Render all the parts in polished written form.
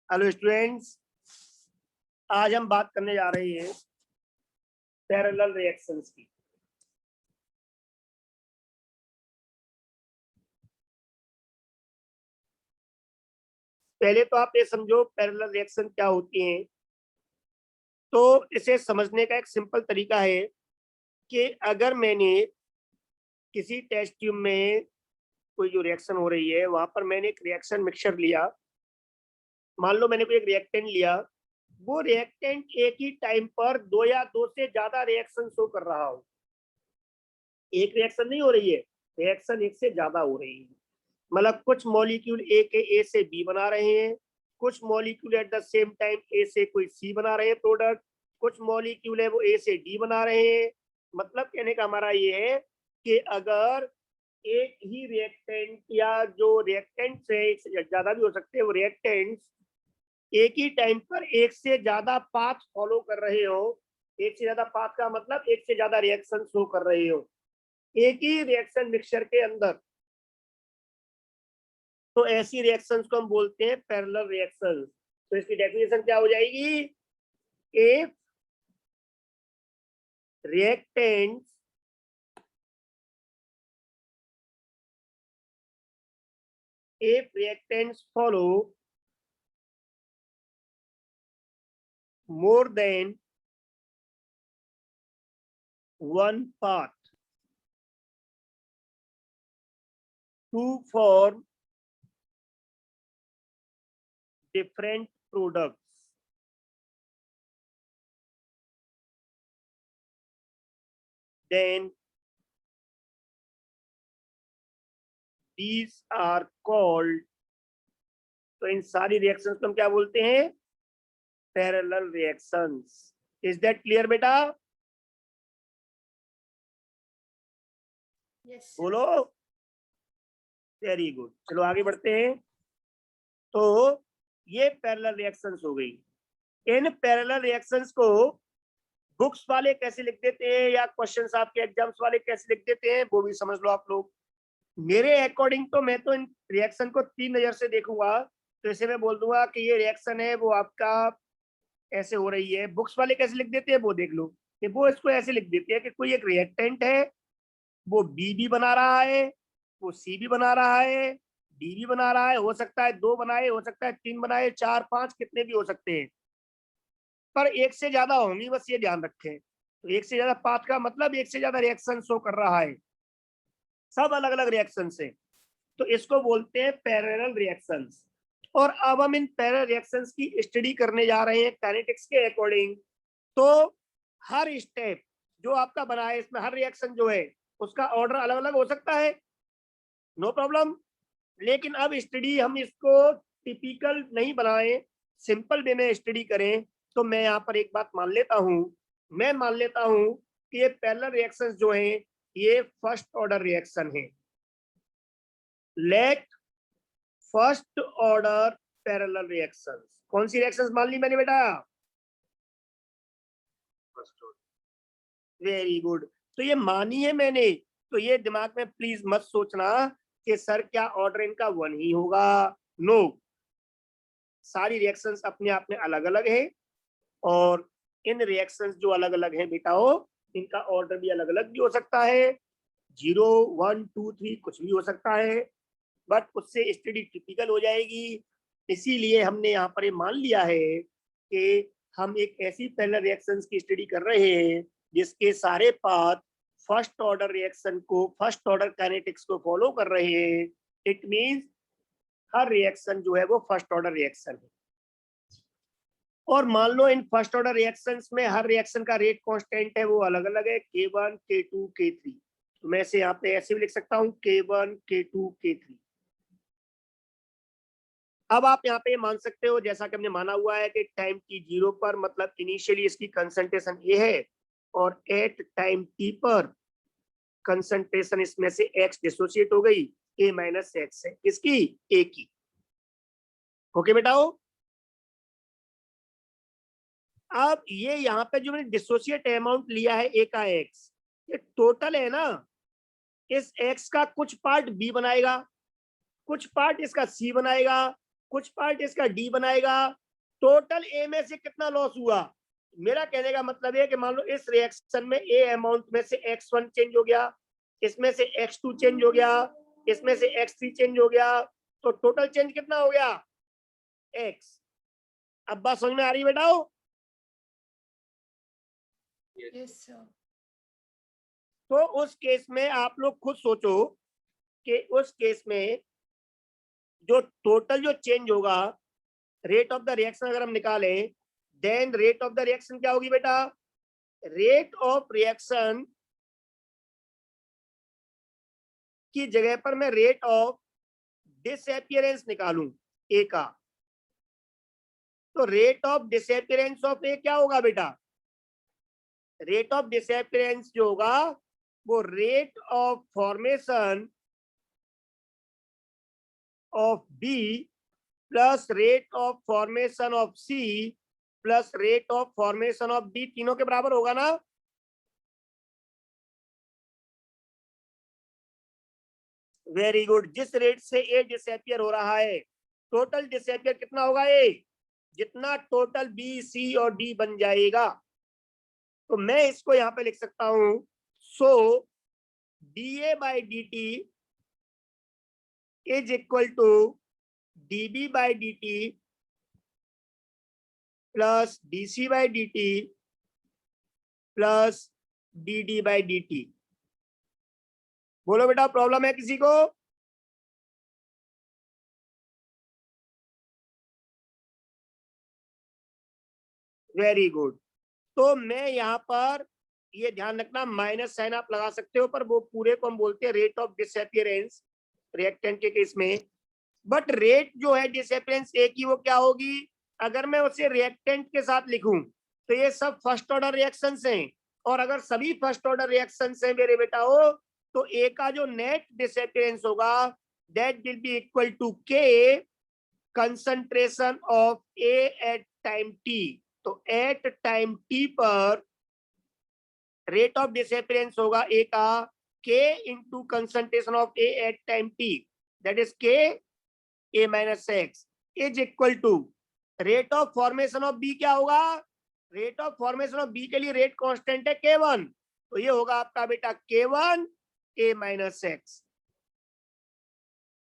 Hello students, आज हम बात करने जा रहे हैं पैरेलल रिएक्शंस की। पहले तो आप ये समझो पैरेलल रिएक्शन क्या होती हैं। तो इसे समझने का एक सिंपल तरीका है कि अगर मैंने किसी टेस्ट ट्यूब में कोई जो रिएक्शन हो रही है वहां पर मैंने एक रिएक्शन मिक्सचर लिया, मान लो मैंने कोई एक रिएक्टेंट लिया, वो रिएक्टेंट एक ही टाइम पर दो या दो से ज्यादा रिएक्शन शो कर रहा हो। एक रिएक्शन नहीं हो रही है, रिएक्शन एक से ज्यादा हो रही है। मतलब कुछ मॉलिक्यूल ए के ए से बी बना रहे हैं, कुछ molecule at the same time A से कोई सी बना रहे हैं प्रोडक्ट, कुछ मॉलिक्यूल है वो ए से डी बना रहे हैं। मतलब कहने का हमारा ये है कि अगर एक ही रिएक्टेंट या जो रिएक्टेंट से एक से ज्यादा भी हो सकते हैं, वो रिएक्टेंट्स एक ही टाइम पर एक से ज्यादा पाथ फॉलो कर रहे हो, एक से ज्यादा पाथ का मतलब एक से ज्यादा रिएक्शन शो कर रहे हो एक ही रिएक्शन मिक्सचर के अंदर, तो ऐसी रिएक्शंस को हम बोलते हैं पैरेलल रिएक्शंस। तो इसकी डेफिनेशन क्या हो जाएगी? If reactants follow more than one path to form different products, then these are called, तो इन सारी रिएक्शंस को हम क्या बोलते हैं? Parallel reactions. Is that clear बेटा? yes, बोलो। वेरी गुड, चलो आगे बढ़ते हैं। तो ये पैरेलल रिएक्शंस हो गई। इन पैरेलल रिएक्शंस को बुक्स वाले कैसे लिख देते हैं या क्वेश्चंस आपके एग्जाम्स वाले कैसे लिख देते हैं वो भी समझ लो आप लोग। मेरे अकॉर्डिंग तो मैं तो इन रिएक्शन को 3 नजर से देखूंगा। तो इसे मैं बोल दूंगा कि ये रिएक्शन है वो आपका ऐसे हो रही है। बुक्स वाले कैसे लिख देते हैं वो देख लो कि वो इसको ऐसे लिख देते हैं कि कोई एक रिएक्टेंट है, वो बी भी बना रहा है, वो सी भी बना रहा है, डी भी बना रहा है। हो सकता है 2 बनाए, हो सकता है 3 बनाए, 4 5 कितने भी हो सकते हैं, पर एक से ज्यादा होंगी, बस ये ध्यान रखें। तो एक से ज्यादा पाथ का मतलब एक से ज्यादा रिएक्शन शो कर रहा है, सब अलग अलग रिएक्शन से। तो इसको बोलते हैं पैरेलल रिएक्शंस। और अब हम इन पैरेलल रिएक्शंस की स्टडी करने जा रहे हैं काइनेटिक्स के अकॉर्डिंग। तो हर स्टेप जो आपका बना है इसमें हर रिएक्शन जो है उसका ऑर्डर अलग अलग हो सकता है, नो प्रॉब्लम। लेकिन अब स्टडी हम इसको टिपिकल नहीं बनाएं, सिंपल वे में स्टडी करें। तो मैं यहाँ पर एक बात मान लेता हूँ, मैं मान लेता हूँ कि ये पैरेलल रिएक्शंस जो हैं ये फर्स्ट ऑर्डर रिएक्शन है। Let first order parallel reactions, कौन सी रिएक्शंस मान ली मैंने बेटा? First order, very good. तो ये मानी है मैंने, तो ये दिमाग में प्लीज मत सोचना कि सर क्या ऑर्डर इनका 1 ही होगा। नो, सारी रिएक्शंस अपने आप में अलग अलग है और इन रिएक्शंस जो अलग अलग है बेटाओ इनका ऑर्डर भी अलग अलग भी हो सकता है। 0 1 2 3 कुछ भी हो सकता है, बट उससे स्टडी टिपिकल हो जाएगी। इसीलिए हमने यहाँ पर ये मान लिया है कि हम एक ऐसी पैरेलल रिएक्शंस की स्टडी कर रहे हैं जिसके सारे पाथ फर्स्ट ऑर्डर रिएक्शन को, फर्स्ट ऑर्डर काइनेटिक्स को फॉलो कर रहे हैं। इट मींस हर रिएक्शन जो है वो फर्स्ट ऑर्डर रिएक्शन है। और मान लो इन फर्स्ट ऑर्डर रिएक्शंस में हर रिएक्शन का रेट कांस्टेंट है वो अलग अलग है, K1 K2 K3। तो मैं इसे यहाँ पे ऐसे भी लिख सकता हूँ K1 K2 K3। अब आप यहाँ पे मान सकते हो जैसा कि हमने माना हुआ है कि टाइम t 0 पर मतलब इनिशियली इसकी कंसंट्रेशन ए है और एट टाइम t पर कंसंट्रेशन इसमें से x डिसोसिएट हो गई, a माइनस एक्स है किसकी? a की। ओके बेटाओ, अब ये यहाँ पे जो मैंने डिसोसिएट अमाउंट लिया है a का x, ये टोटल है ना। इस x का कुछ पार्ट b बनाएगा, कुछ पार्ट इसका c बनाएगा कुछ पार्ट इसका डी बनाएगा। टोटल ए में से कितना लॉस हुआ? मेरा कहने का मतलब है कि मान लो इस रिएक्शन में ए अमाउंट में से x1 चेंज हो गया, इसमें से x2 चेंज हो गया, इसमें से x3 चेंज हो गया, तो टोटल चेंज कितना हो गया? x। अब बात समझ में आ रही है बेटाओ? Yes sir. तो उस केस में आप लोग खुद सोचो कि उस केस में जो टोटल जो चेंज होगा, रेट ऑफ द रिएक्शन अगर हम निकालें, then rate of the reaction क्या होगी बेटा? रेट ऑफ रिएक्शन की जगह पर मैं रेट ऑफ डिसअपियरेंस निकालूं ए का, तो rate of disappearance of A क्या होगा बेटा? रेट ऑफ डिसअपियरेंस जो होगा वो rate of formation of B plus rate of formation of C plus rate of formation of D, तीनों के बराबर होगा ना? Very good. जिस रेट से ए डिसअपियर हो रहा है, टोटल डिसअपियर कितना होगा? ए जितना टोटल बी सी और डी बन जाएगा। तो मैं इसको यहां पे लिख सकता हूं, so D A by D T is equal to D B by D T plus D C by D T plus D D by D T. बोलो बेटा, प्रॉब्लम है किसी को? Very good. तो मैं यहाँ पर ये ध्यान रखना, माइनस साइन आप लगा सकते हो, पर वो पूरे को हम बोलते हैं रेट ऑफ डिसअपियरेंस रिएक्टेंट के केस में। बट रेट जो है डिसअपियरेंस ए की, वो क्या होगी? अगर मैं उसे रिएक्टेंट के साथ लिखूं तो ये सब फर्स्ट ऑर्डर रिएक्शंस हैं, और अगर सभी फर्स्ट ऑर्डर रिएक्शंस हैं मेरे बेटा हो, तो ए का जो नेट डिसअपियरेंस होगा that will be equal to K concentration of A at time T. तो एट टाइम टी पर रेट ऑफ डिसअपियरेंस होगा ए का K into concentration of A at time T, that is K A minus X, is equal to rate of formation of B. क्या होगा? Rate of formation of B के लिए rate constant है K1, तो ये होगा आपका बेटा K1 A minus X.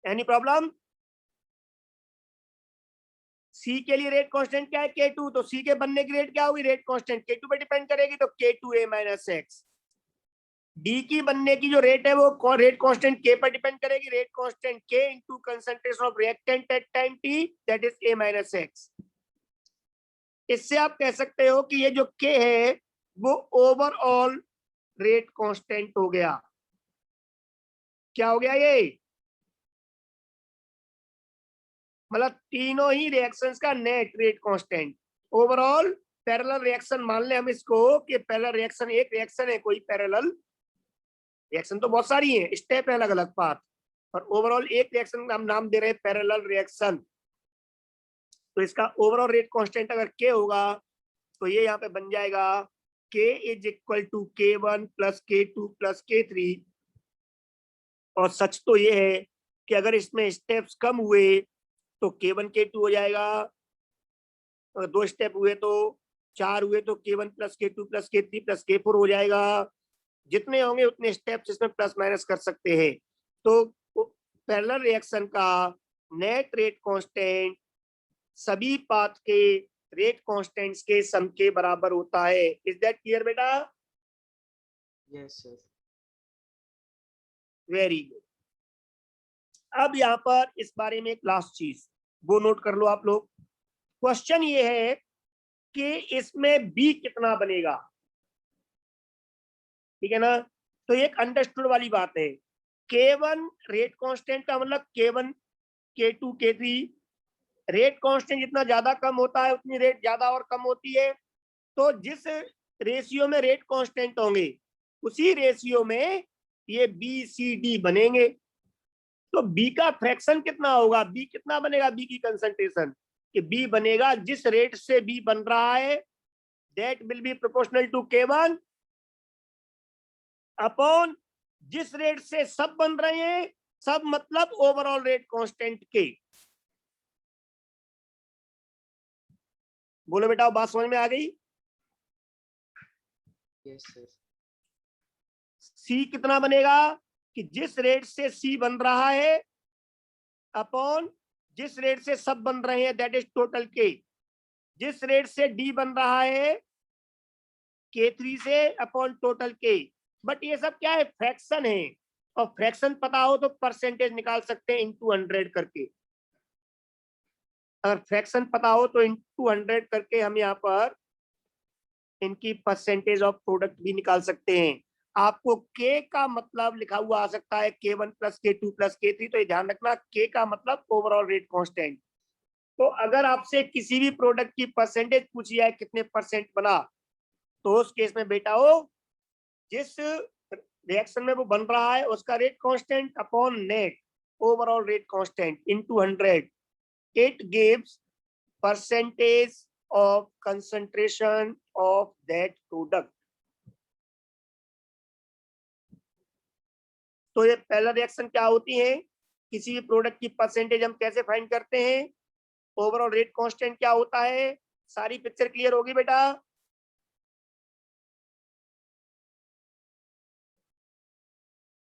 Any problem? C के लिए रेट कांस्टेंट क्या है? K2, तो सी के बनने की रेट क्या होगी? रेट कांस्टेंट K2 पे डिपेंड करेगी, तो K2 A minus x. D की बनने की जो रेट है वो रेट कांस्टेंट K पर डिपेंड करेगी, rate constant K into concentration of reactant at time T, that is A minus x. इससे आप कह सकते हो कि ये जो K है वो ओवरऑल रेट कांस्टेंट हो गया। क्या हो गया ये? मतलब तीनों ही रिएक्शंस का net rate constant. Overall parallel reaction मान ले हम इसको कि पैरेलल रिएक्शन एक रिएक्शन है कोई, पैरेलल रिएक्शन तो बहुत सारी है, स्टेप है अलग अलग पाथ, और ओवरऑल एक रिएक्शन हम नाम दे रहे हैं पैरेलल रिएक्शन। तो इसका ओवरऑल रेट कांस्टेंट अगर के होगा तो ये यहाँ पे बन जाएगा K is equal to K1 plus K2 plus K3। और सच तो ये है कि अगर इसमें स्टेप्स कम हुए तो K1 K2 हो जाएगा, अगर 2 स्टेप हुए तो 4 हुए तो K1 plus K2 plus K3 plus K4 हो जाएगा। जितने होंगे उतने स्टेप्स इसमें प्लस माइनस कर सकते हैं। तो पैरेलल रिएक्शन का नेट रेट कांस्टेंट सभी पाथ के रेट कांस्टेंट्स के सम के बराबर होता है। इज दैट क्लियर बेटा? Yes sir. Very good. अब यहाँ पर इस बारे में एक लास्ट चीज वो नोट कर लो आप लोग। क्वेश्चन ये है कि इसमें बी कितना बनेगा, ठीक है ना? तो एक अंडरस्टूड वाली बात है, K1 रेट कांस्टेंट का मतलब K1 K2 K3, rate constant जितना ज्यादा कम होता है उतनी रेट ज्यादा और कम होती है। तो जिस रेशियो में रेट कांस्टेंट होंगे उसी रेशियो में ये बी सी डी बनेंगे। तो बी का फ्रैक्शन कितना होगा? बी कितना बनेगा? बी की कंसंट्रेशन कि बी बनेगा जिस रेट से बी बन रहा है that will be proportional to K1 upon जिस रेट से सब बन रहे हैं, सब मतलब ओवरऑल रेट कांस्टेंट के। बोलो बेटा, बात समझ में आ गई? Yes, sir. सी कितना बनेगा कि जिस रेट से सी बन रहा है अपॉन जिस रेट से सब बन रहे हैं, दैट इज टोटल के। जिस रेट से डी बन रहा है K3 से अपॉन टोटल के। बट ये सब क्या है, फ्रैक्शन है, और फ्रैक्शन पता हो तो परसेंटेज निकाल सकते हैं इंटू 100 करके। अगर फ्रैक्शन पता हो तो इंटू 100 करके हम यहाँ पर इनकी परसेंटेज ऑफ प्रोडक्ट भी निकाल सकते हैं। आपको के का मतलब लिखा हुआ आ सकता है K1 plus K2 plus K3, तो ये ध्यान रखना के का मतलब ओवरऑल रेट कांस्टेंट। तो अगर आपसे किसी भी प्रोडक्ट की परसेंटेज पूछी है कितने परसेंट बना, तो उस केस में बेटा हो जिस रिएक्शन में वो बन रहा है उसका rate constant upon net overall rate constant into 100, it gives percentage of concentration of that product। तो ये पहला रिएक्शन क्या होती है, किसी भी प्रोडक्ट की परसेंटेज हम कैसे फाइंड करते हैं, ओवरऑल रेट कांस्टेंट क्या होता है। सारी पिक्चर क्लियर होगी बेटा?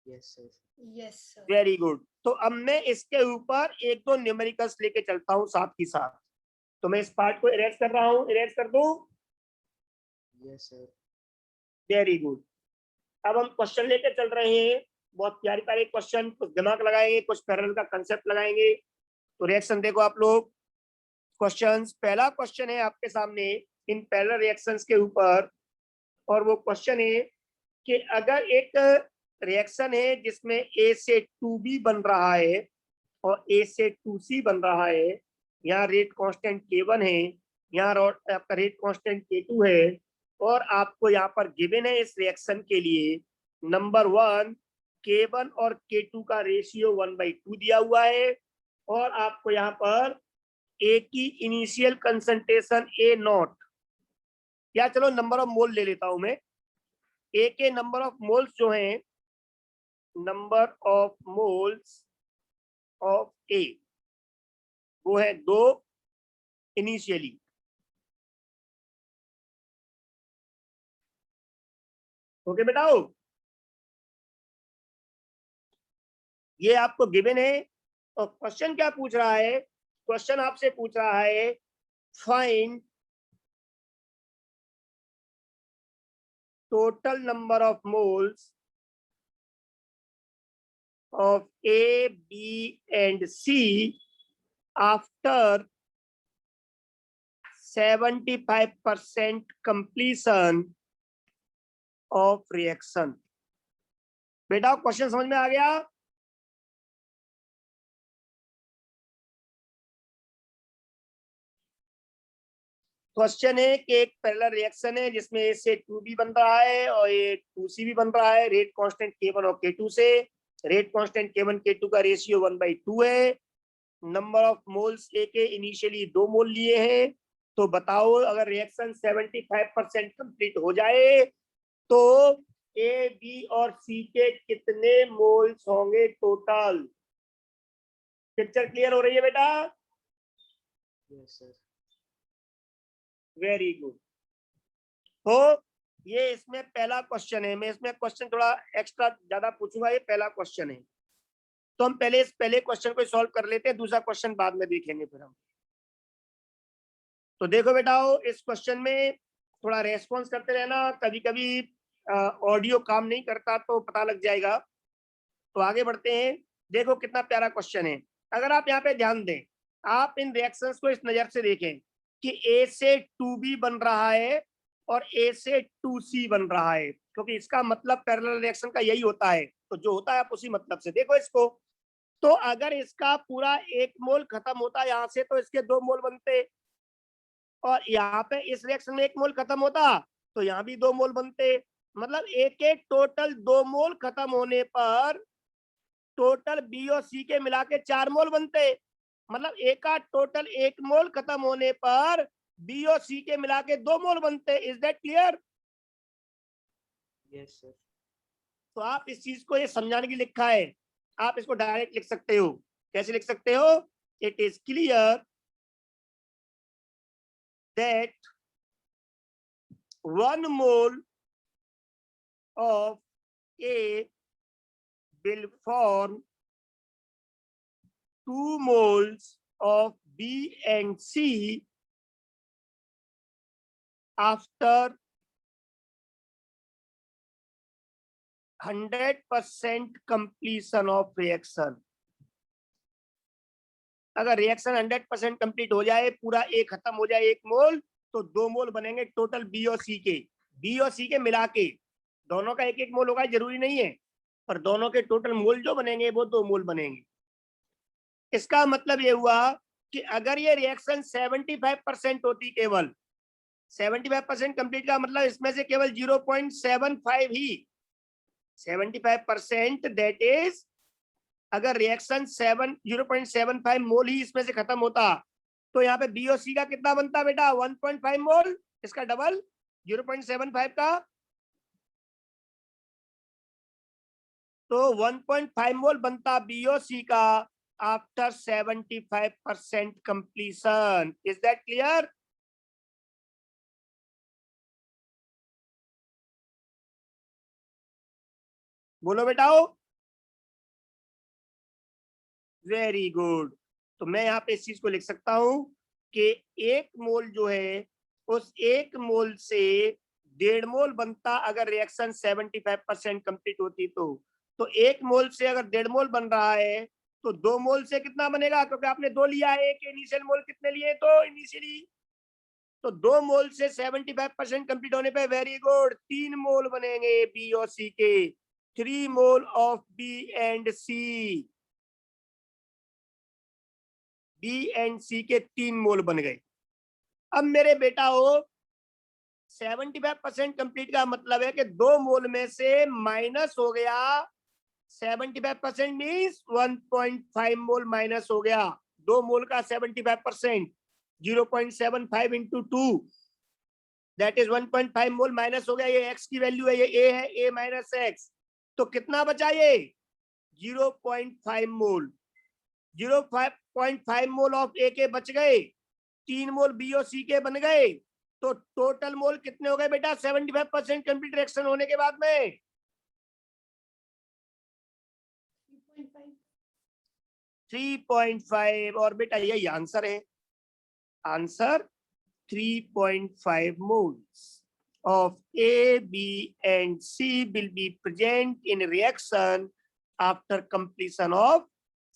Yes, sir. Yes, sir. Very good. तो अब मैं इसके ऊपर एक दो न्यूमेरिकल्स लेके चलता हूं साथ ही साथ। तो मैं इस पार्ट को इरेज कर रहा हूं, इरेज कर दूं? Yes, sir. Very good. अब हम क्वेश्चन लेके चल रहे हैं, बहुत प्यारे प्यारे क्वेश्चन, कुछ दिमाग लगाएंगे, कुछ पैरेलल का कंसेप्ट लगाएंगे। तो रिएक्शन देखो आप लोग, क्वेश्चंस। पहला क्वेश्चन है आपके सामने इन पैरेलल रिएक्शंस के ऊपर, और वो क्वेश्चन है कि अगर एक रिएक्शन है जिसमें A से 2B बन रहा है और A से 2C बन रहा है, यहाँ रेट कांस्टेंट K1 है, यहाँ आपका रेट कांस्टेंट K2 है, और आपको यहाँ पर गिवन है इस रिएक्शन के लिए नंबर 1 K1 और K2 का रेशियो 1/2 दिया हुआ है, और आपको यहाँ पर ए की इनिशियल कंसंट्रेशन A0, या चलो नंबर ऑफ मोल ले लेता हूं मैं। ए के नंबर ऑफ मोल्स जो हैं, नंबर ऑफ मोल्स ऑफ ए वो है 2 इनिशियली। ओके बेटाओ, ये आपको गिवन है। और क्वेश्चन क्या पूछ रहा है, क्वेश्चन आपसे पूछ रहा है find total number of moles of A, B and C after 75% completion of reaction। बेटा क्वेश्चन समझ में आ गया? क्वेश्चन है कि एक पैरेलल रिएक्शन है जिसमें A से 2B बन रहा है और ये 2C भी बन रहा है, रेट कांस्टेंट K1 और K2 से। रेट कांस्टेंट K1 K2 का रेशियो 1/2 है। नंबर ऑफ मोल्स ए के इनिशियली 2 मोल लिए हैं। तो बताओ अगर रिएक्शन 75% कंप्लीट हो जाए तो ए, बी और सी के कितने मोल्स होंगे टोटल। पिक्चर क्लियर हो रही है बेटा? Yes, sir. Very good. तो ये इसमें पहला क्वेश्चन है। मैं इसमें क्वेश्चन थोड़ा एक्स्ट्रा ज्यादा पूछूंगा, ये पहला क्वेश्चन है। तो हम पहले इस पहले क्वेश्चन को सॉल्व कर लेते हैं, दूसरा क्वेश्चन बाद में देखेंगे फिर हम। तो देखो बेटाओ, इस क्वेश्चन में थोड़ा रेस्पॉन्स करते रहना, कभी कभी ऑडियो काम नहीं करता तो पता लग जाएगा। तो आगे बढ़ते हैं। देखो कितना प्यारा क्वेश्चन है। अगर आप यहाँ पे ध्यान दें, आप इन रिएक्शंस को इस नजर से देखें कि A से 2B बन रहा है और A से 2C बन रहा है, क्योंकि इसका मतलब पैरेलल रिएक्शन का यही होता है। तो जो होता है आप उसी मतलब से देखो इसको। तो अगर इसका पूरा 1 मोल खत्म होता है यहाँ से, तो इसके 2 मोल बनते, और यहाँ पे इस रिएक्शन में 1 मोल खत्म होता तो यहाँ भी 2 मोल बनते। मतलब ए के टोटल 2 मोल खत्म होने पर टोटल बी और सी के मिला के 4 मोल बनते। मतलब ए का टोटल 1 मोल खत्म होने पर बी और सी के मिला के 2 मोल बनते। Is that clear? Yes, sir. तो आप इस चीज को ये समझाने के लिए लिखा है, आप इसको डायरेक्ट लिख सकते हो। कैसे लिख सकते हो? It is clear that 1 mole of A will form 2 moles of B and C after 100% completion of reaction. अगर रिएक्शन 100% कंप्लीट हो जाए, पूरा ए खत्म हो जाए 1 मोल, तो 2 मोल बनेंगे टोटल बी और सी के। बी और सी के मिला के दोनों का 1-1 मोल होगा, जरूरी नहीं है, पर दोनों के टोटल मोल जो बनेंगे वो 2 मोल बनेंगे। इसका मतलब ये हुआ कि अगर ये रिएक्शन 75% होती, केवल 75% कंप्लीट का मतलब इसमें से केवल 0.75 ही 75%, दैट इज अगर रिएक्शन 0.75 मोल ही इसमें से खत्म होता, तो यहाँ पे बी और सी का कितना बनता बेटा? 1.5 मोल, इसका डबल 0.75 का, तो 1.5 मोल बनता बी और सी का after 75% completion. Is that clear? बोलो बेटाओ। Very good. तो मैं यहाँ पे इस चीज को लिख सकता हूं कि 1 मोल जो है, उस 1 मोल से 1.5 मोल बनता अगर रिएक्शन 75% कंप्लीट होती तो 1 मोल से अगर 1.5 मोल बन रहा है, तो 2 मोल से कितना बनेगा? क्योंकि आपने 2 लिया है, एक इनिशियल मोल कितने लिए? तो इनिशियली, तो 2 मोल से 75% कंप्लीट होने पे वेरी गुड 3 मोल बनेंगे बी और सी के। 3 mole of B and C, B and C के 3 मोल बन गए। अब मेरे बेटा हो 75% कंप्लीट का मतलब है कि 2 मोल में से माइनस हो गया 75%, मीन्स 1.5 मोल माइनस हो गया 2 मोल का 75%। 0.75 into 2, that is 1.5 mole minus हो गया। ये एक्स की वैल्यू है, ये ए है, ए माइनस एक्स, तो कितना बचा? ये 0.5 मोल। 0.5 मोल ऑफ ए के बच गए, 3 मोल बी और सी के बन गए, तो टोटल मोल कितने हो गए बेटा 75% कंप्लीट रिएक्शन होने के बाद में? 3.5। और बेटा यही आंसर है। Answer 3.5 moles of A, B and C will be present in reaction after completion of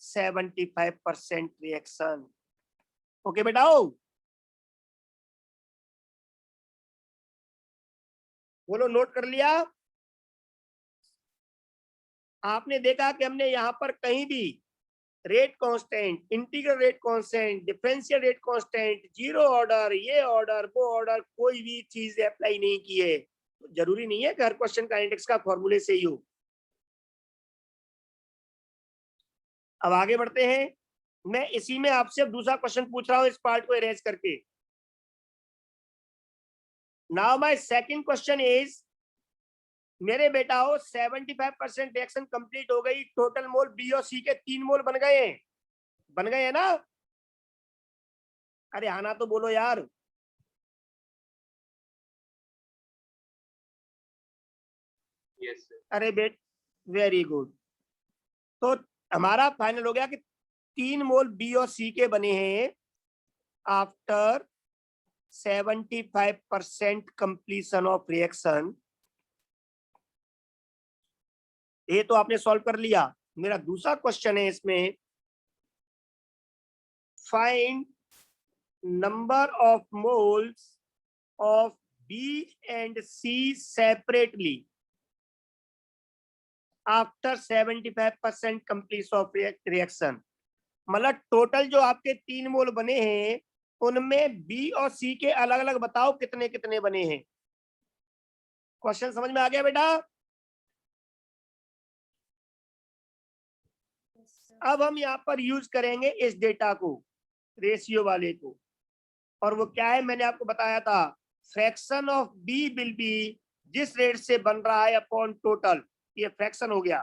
75% reaction. Okay बेटाओ, बोलो नोट कर लिया? आपने देखा कि हमने यहां पर कहीं भी rate constant, integral rate constant, differential rate constant, zero order, ये ऑर्डर, वो ऑर्डर, कोई भी चीज अप्लाई नहीं की है। तो जरूरी नहीं है कि हर क्वेश्चन काइनेटिक्स का फॉर्मूले से ही हो। अब आगे बढ़ते हैं। मैं इसी में आपसे दूसरा क्वेश्चन पूछ रहा हूं, इस पार्ट को अरेंज करके। Now my second question is, मेरे बेटा हो 75% रिएक्शन कंप्लीट हो गई, टोटल मोल बी और सी के 3 मोल बन गए हैं, बन गए हैं ना? अरे आना तो बोलो यार। Yes sir. अरे बेट, वेरी गुड। तो हमारा फाइनल हो गया कि 3 मोल बी और सी के बने हैं आफ्टर 75% कंप्लीशन ऑफ रिएक्शन। ये तो आपने सॉल्व कर लिया। मेरा दूसरा क्वेश्चन है इसमें, find number of moles of B and C separately after 75% completion of reaction. मतलब टोटल जो आपके 3 मोल बने हैं, उनमें बी और सी के अलग अलग बताओ कितने कितने बने हैं। क्वेश्चन समझ में आ गया बेटा? अब हम यहाँ पर यूज करेंगे इस डेटा को, रेशियो वाले को, और वो क्या है मैंने आपको बताया था, fraction of B will be जिस रेट से बन रहा है अपॉन टोटल, ये फ्रैक्शन हो गया।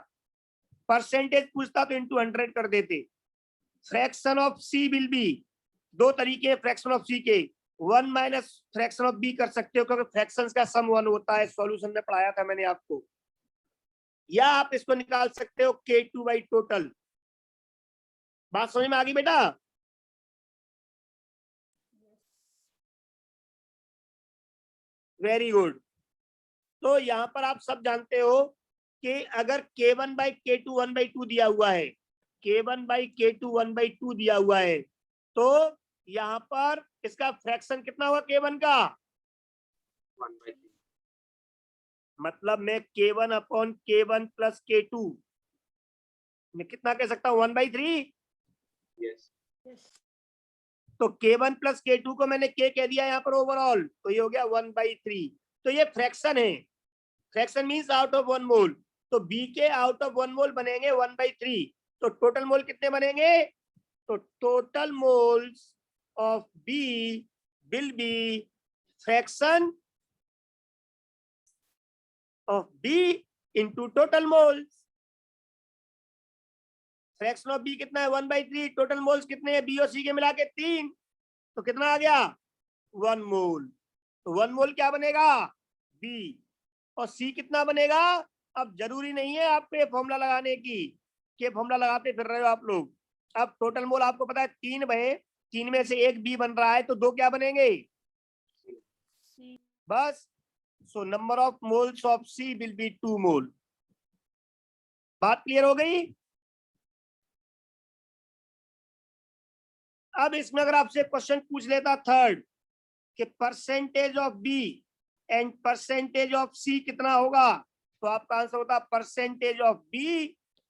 परसेंटेज पूछता तो इंटू 100 कर देते। Fraction of C will be, 2 तरीके फ्रैक्शन ऑफ सी के, 1 माइनस फ्रैक्शन ऑफ बी कर सकते हो, क्योंकि फ्रैक्शंस का सम 1 होता है, सॉल्यूशन में पढ़ाया था मैंने आपको। या आप इसको निकाल सकते हो K2 बाई टोटल। बात समझ में आ गई बेटा? Very good. तो यहाँ पर आप सब जानते हो कि अगर K1 बाई K2 1/2 दिया हुआ है, K1 बाई K2 1/2 दिया हुआ है, तो यहाँ पर इसका फ्रैक्शन कितना हुआ K1 का? 1/3. मतलब मैं K1 upon K1 plus K2 मैं कितना कह सकता हूँ? 1/3। Yes. तो K1 प्लस K2 को मैंने K कह दिया यहाँ पर ओवरऑल, तो ये हो गया 1/3। तो ये फ्रैक्शन है, फ्रैक्शन मींस आउट ऑफ 1 मोल। तो B के आउट ऑफ 1 मोल बनेंगे 1/3। तो टोटल मोल कितने बनेंगे? तो total moles of B will be fraction of B into total moles. Fraction of B कितना है? 1/3। टोटल मोल्स कितने हैं? B और C के मिला के 3। तो कितना आ गया? 1 मोल। तो 1 मोल क्या बनेगा? B। और C कितना बनेगा? अब जरूरी नहीं है आपको ये फॉर्मूला लगाने की, कि फॉर्मूला लगाते फिर रहे हो आप लोग। अब टोटल मोल आपको पता है 3 बने, 3 में से 1 B बन रहा है, तो 2 क्या बनेंगे? बस। So number of moles of C will be 2 मोल। बात क्लियर हो गई? अब इसमें अगर आपसे क्वेश्चन पूछ लेता थर्ड कि percentage of B and percentage of C कितना होगा, तो आपका आंसर होता percentage of B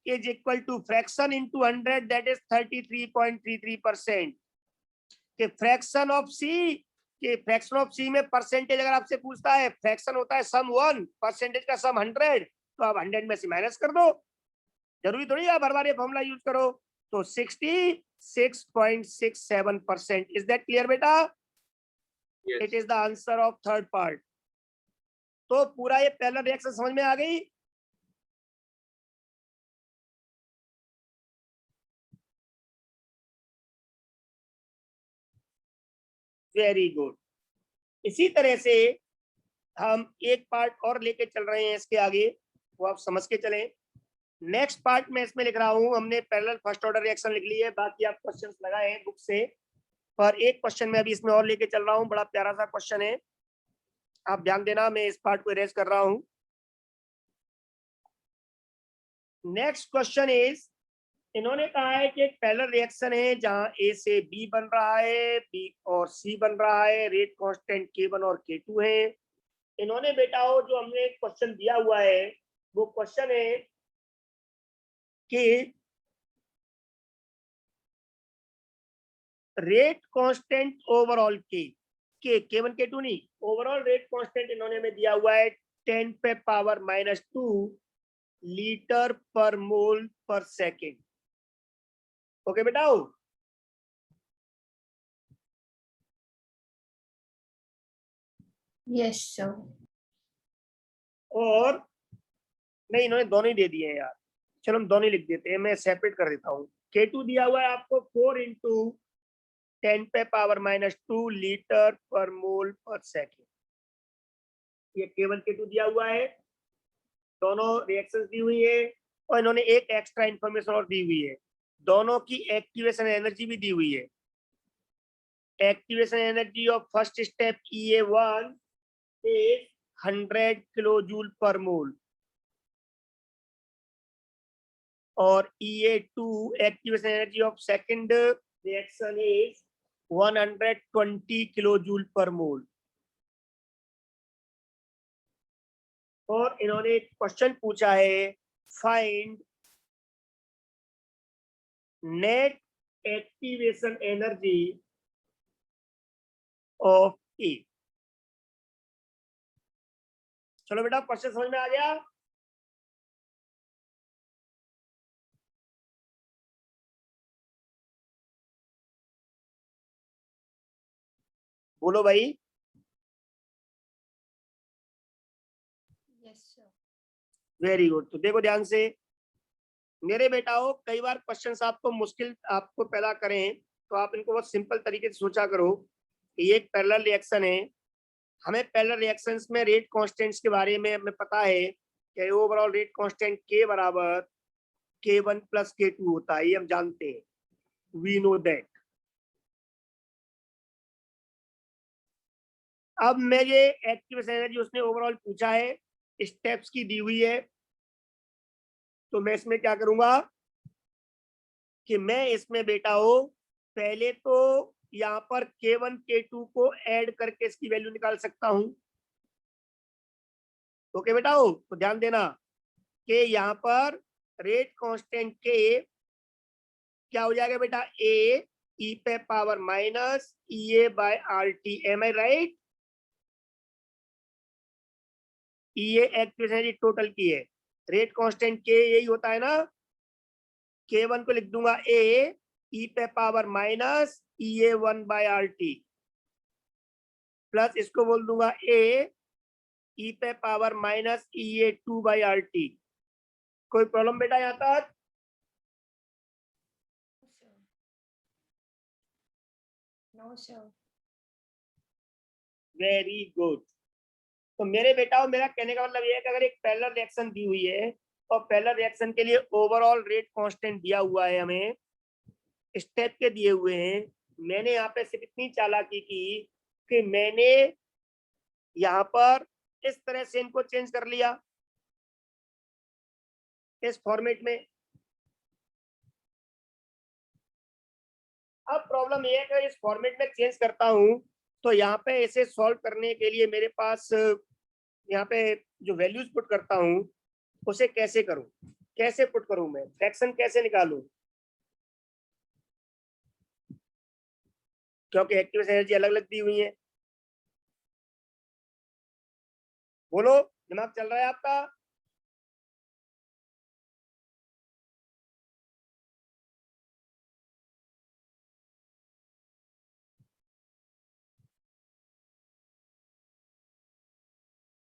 is equal to fraction into 100, that is 33.33%। कि फ्रैक्शन ऑफ C, कि फ्रैक्शन ऑफ C में परसेंटेज अगर आपसे पूछता है, फ्रैक्शन होता है सम 1, परसेंटेज का सम 100, तो आप 100 में से माइनस कर दो। जरूरी थोड़ी आप हर बार ये फॉर्मूला यूज करो। तो 66.67%। इज दैट क्लियर बेटा? Yes. It is the answer of third part. तो पूरा ये पहला रिएक्शन समझ में आ गई? Very good. इसी तरह से हम एक पार्ट और लेके चल रहे हैं इसके आगे, वो आप समझ के चलें। नेक्स्ट पार्ट में इसमें लिख रहा हूं, हमने पैरेलल फर्स्ट ऑर्डर रिएक्शन लिख ली है, बाकी आप क्वेश्चंस लगाए हैं बुक से, पर एक क्वेश्चन में अभी इसमें और लेके चल रहा हूं, बड़ा प्यारा सा क्वेश्चन है, आप ध्यान देना, मैं इस पार्ट को इरेज कर रहा हूं। नेक्स्ट क्वेश्चन इज, इन्होंने कहा है कि एक पैरेलल रिएक्शन है जहां A से B बन रहा है, B और C बन रहा है, रेट कांस्टेंट K1 और K2 है। इन्होंने बेटाओ जो हमने क्वेश्चन दिया हुआ है, वो क्वेश्चन है कि रेट कांस्टेंट ओवरऑल के K1 K2 नहीं, ओवरऑल रेट कांस्टेंट इन्होंने में दिया हुआ है 10 पे power -2 litre per mole per second. Okay बेटाओ? Yes sir. और नहीं, इन्होंने दोनों ही दे दिए हैं यार, चलो हम दोनों ही लिख देते हैं, मैं सेपरेट कर देता हूँ। K2 दिया हुआ है आपको 4 इंटू 10 पे power -2 litre per mole per second. ये K1 K2 दिया हुआ है, दोनों रिएक्शंस दी हुई है, और इन्होंने एक एक्स्ट्रा इंफॉर्मेशन और दी हुई है, दोनों की एक्टिवेशन एनर्जी भी दी हुई है। Activation energy of first step EA1 is 100 kilo joule per mole, और EA2 activation energy of second reaction is 120 kilo joule per mole. और इन्होंने एक क्वेश्चन पूछा है, find net activation energy of A. चलो बेटा, क्वेश्चन समझ में आ गया? बोलो भाई। Yes sir. Very good. तो देखो ध्यान से मेरे बेटाओ, कई बार क्वेश्चंस आपको मुश्किल आपको पैदा करें, तो आप इनको बहुत सिंपल तरीके से सोचा करो। ये एक पैरेलल रिएक्शन है। हमें पैरेलल रिएक्शंस में रेट कांस्टेंट्स के बारे में हमें पता है कि ओवरऑल रेट कांस्टेंट K बराबर K1 प्लस K2 होता है, ये हम जानते हैं, वी नो दैट। अब मैं ये एक्टिव एनर्जी उसने ओवरऑल पूछा है, स्टेप्स की दी हुई है, तो मैं इसमें क्या करूंगा कि मैं इसमें बेटा हो पहले तो यहाँ पर K1 K2 को ऐड करके इसकी वैल्यू निकाल सकता हूं। ओके बेटा हो, तो ध्यान देना कि यहाँ पर रेट कांस्टेंट K क्या हो जाएगा बेटा, A e पे power minus EA by RT, am I right? EA active energy total की है, रेट कांस्टेंट K यही होता है ना। K1 को लिख दूंगा A e पे power minus EA1 by RT, plus इसको बोल दूंगा A e पे power minus EA2 by RT। कोई प्रॉब्लम बेटा यहाँ तक? No, sir. Very good. तो मेरे बेटा, मेरा कहने का मतलब ये है कि अगर एक पैरेलल रिएक्शन दी हुई है और पैरेलल रिएक्शन के लिए ओवरऑल रेट कांस्टेंट दिया हुआ है, हमें स्टेप के दिए हुए हैं, मैंने यहाँ पे सिर्फ इतनी चालाकी की कि मैंने यहाँ पर इस तरह से इनको चेंज कर लिया इस फॉर्मेट में। अब प्रॉब्लम ये है कि इस फॉर्मेट में चेंज करता हूं तो यहाँ पे इसे सॉल्व करने के लिए मेरे पास यहाँ पे जो वैल्यूज पुट करता हूं उसे कैसे करूं, कैसे पुट करूं, मैं फ्रैक्शन कैसे निकालूं, क्योंकि एक्टिव एनर्जी अलग अलग दी हुई है। बोलो, दिमाग चल रहा है आपका?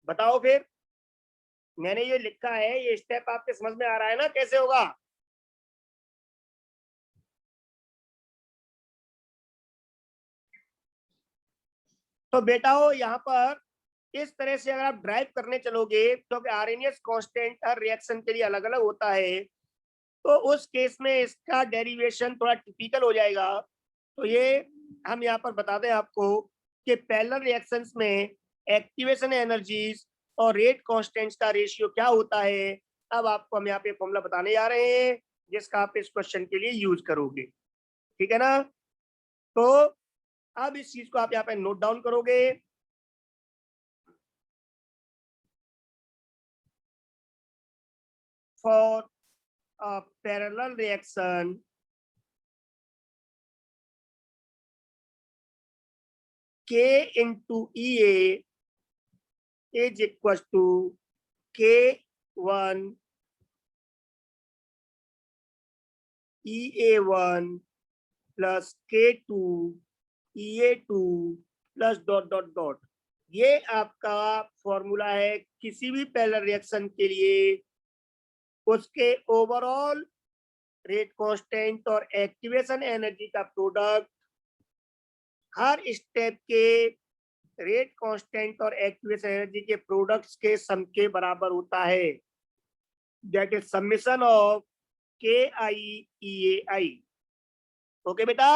बताओ फिर, मैंने ये लिखा है, ये स्टेप आपके समझ में आ रहा है ना कैसे होगा? तो बेटा हो यहाँ पर इस तरह से अगर आप ड्राइव करने चलोगे, क्योंकि आरएनएस कांस्टेंट हर रिएक्शन के लिए अलग अलग होता है, तो उस केस में इसका डेरिवेशन थोड़ा टिपिकल हो जाएगा। तो ये हम यहाँ पर बता दें आपको कि पैरेलल रिएक्शंस में एक्टिवेशन एनर्जीज और रेट कांस्टेंट्स का रेशियो क्या होता है। अब आपको हम यहाँ पे फॉर्मूला बताने जा रहे हैं जिसका आप इस क्वेश्चन के लिए यूज करोगे, ठीक है ना? तो अब इस चीज को आप यहाँ पे नोट डाउन करोगे। For a parallel reaction K into EA is equals to K1 EA1 plus K2 EA2 plus dot dot dot. ये आपका फॉर्मूला है किसी भी पैरेलल रिएक्शन के लिए, उसके ओवरऑल रेट कांस्टेंट और एक्टिवेशन एनर्जी का प्रोडक्ट हर स्टेप के रेट कांस्टेंट और एक्टिवेशन एनर्जी के प्रोडक्ट्स के सम के बराबर होता है। That is summation of KI EAI। Okay बेटा?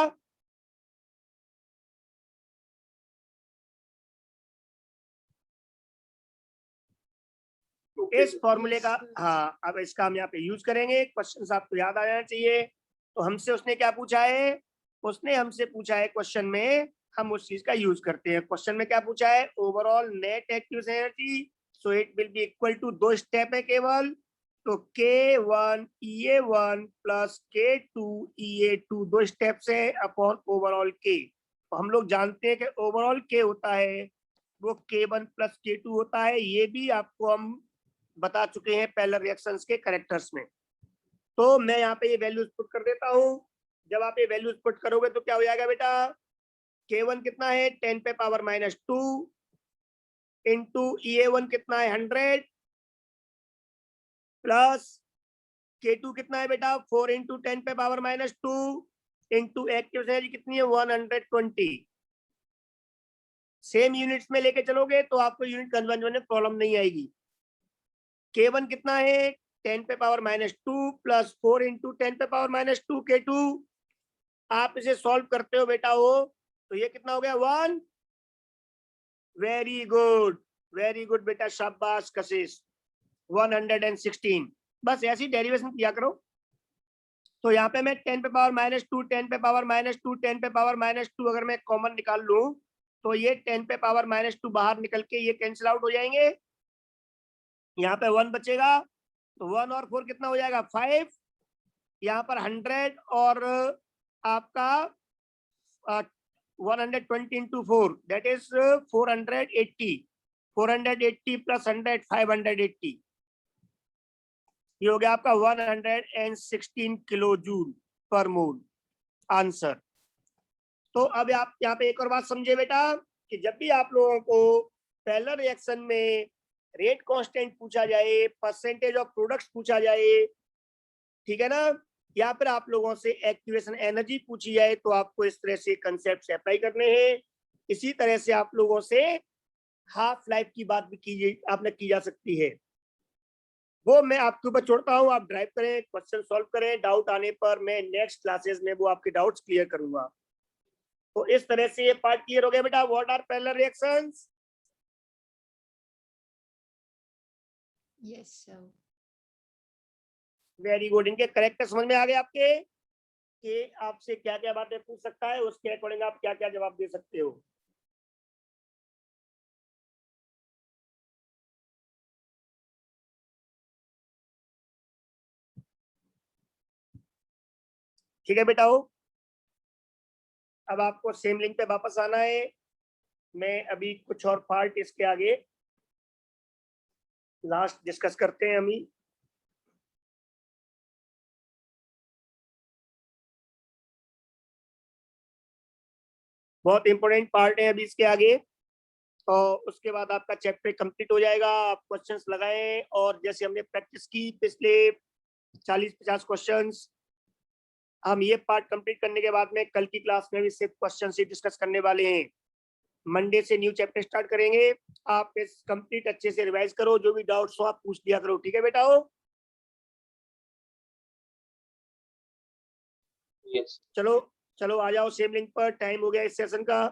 इस फॉर्मूले का, हाँ, अब इसका हम यहाँ पे यूज करेंगे। क्वेश्चन आपको याद आ जाना चाहिए। तो हमसे उसने क्या पूछा है, उसने हमसे पूछा है क्वेश्चन में, हम उस चीज का यूज करते हैं। क्वेश्चन में क्या पूछा है, overall net active energy, so it will be equal to, दो स्टेप है केवल, तो K1 EA1 plus K2 EA2, दो स्टेप है अपॉन ओवरऑल K। तो हम लोग जानते हैं कि ओवरऑल K होता है वो K1 प्लस K2 होता है, ये भी आपको हम बता चुके हैं पैरेलल रिएक्शंस के कैरेक्टर्स में। तो मैं यहाँ पे ये वैल्यूज पुट कर देता हूँ। जब आप ये वैल्यूज पुट करोगे तो क्या हो जाएगा बेटा, K1 कितना है 10 पे पावर माइनस 2 इंटू EA1 कितना है 100 प्लस K2 कितना है बेटा 4 इंटू 10 पे power minus 2 into active energy कितनी है 120। सेम यूनिट्स में लेके चलोगे तो आपको यूनिट कन्वर्जन में प्रॉब्लम नहीं आएगी। K1 कितना है 10 पे पावर -2 प्लस 4 इंटू 10 पे पावर -2 K2। आप इसे सॉल्व करते हो बेटा हो तो ये कितना हो गया 1। वेरी गुड बेटा, शाबाश कशिश, 116। बस ऐसी डेरिवेशन किया करो। तो यहाँ पे मैं 10 पे पावर -2 10 पे पावर -2 10 पे पावर -2 अगर मैं कॉमन निकाल लूं तो ये 10 पे पावर -2 बाहर निकल के ये कैंसिल आउट हो जाएंगे। यहाँ पे 1 बचेगा तो 1 और 4 कितना हो जाएगा 5। यहाँ पर 100 और आपका 120 इंटू 4 दैट इज 480। 480 प्लस 100 580। ये हो गया आपका 116 किलो जूल पर मोल आंसर। तो अब आप यहाँ पे एक और बात समझे बेटा कि जब भी आप लोगों को पैरेलल रिएक्शन में रेट कांस्टेंट पूछा जाए, परसेंटेज ऑफ प्रोडक्ट्स पूछा जाए, ठीक है ना, या फिर आप लोगों से एक्टिवेशन एनर्जी पूछी जाए तो आपको इस तरह से कंसेप्ट अप्लाई करने हैं। इसी तरह से आप लोगों से हाफ लाइफ की बात भी आपने की जा सकती है। वो मैं आपके ऊपर छोड़ता हूँ, आप ड्राइव करें, क्वेश्चन सॉल्व करें, डाउट आने पर मैं नेक्स्ट क्लासेस में वो आपके डाउट्स क्लियर करूंगा। तो इस तरह से ये पार्ट क्लियर हो गया बेटा। What are parallel reactions? Yes, sir. Very good. इनके करेक्टर समझ में आ गए आपके कि आपसे क्या क्या बातें पूछ सकता है, उसके अकॉर्डिंग आप क्या क्या जवाब दे सकते हो। ठीक है बेटा हो, अब आपको सेम लिंक पे वापस आना है। मैं अभी कुछ और पार्ट इसके आगे लास्ट डिस्कस करते हैं अभी। बहुत इंपॉर्टेंट पार्ट है अभी इसके आगे, और उसके बाद आपका चैप्टर कंप्लीट हो जाएगा। आप क्वेश्चंस लगाएं और जैसे हमने प्रैक्टिस की पिछले 40-50 क्वेश्चंस, हम ये पार्ट कंप्लीट करने के बाद में कल की क्लास में भी सिर्फ क्वेश्चन ही डिस्कस करने वाले हैं। मंडे से न्यू चैप्टर स्टार्ट करेंगे। आप इस कंप्लीट अच्छे से रिवाइज करो, जो भी डाउट्स हो आप पूछ लिया करो, ठीक है बेटा हो। Yes. चलो चलो आ जाओ सेम लिंक पर, टाइम हो गया इस सेशन का।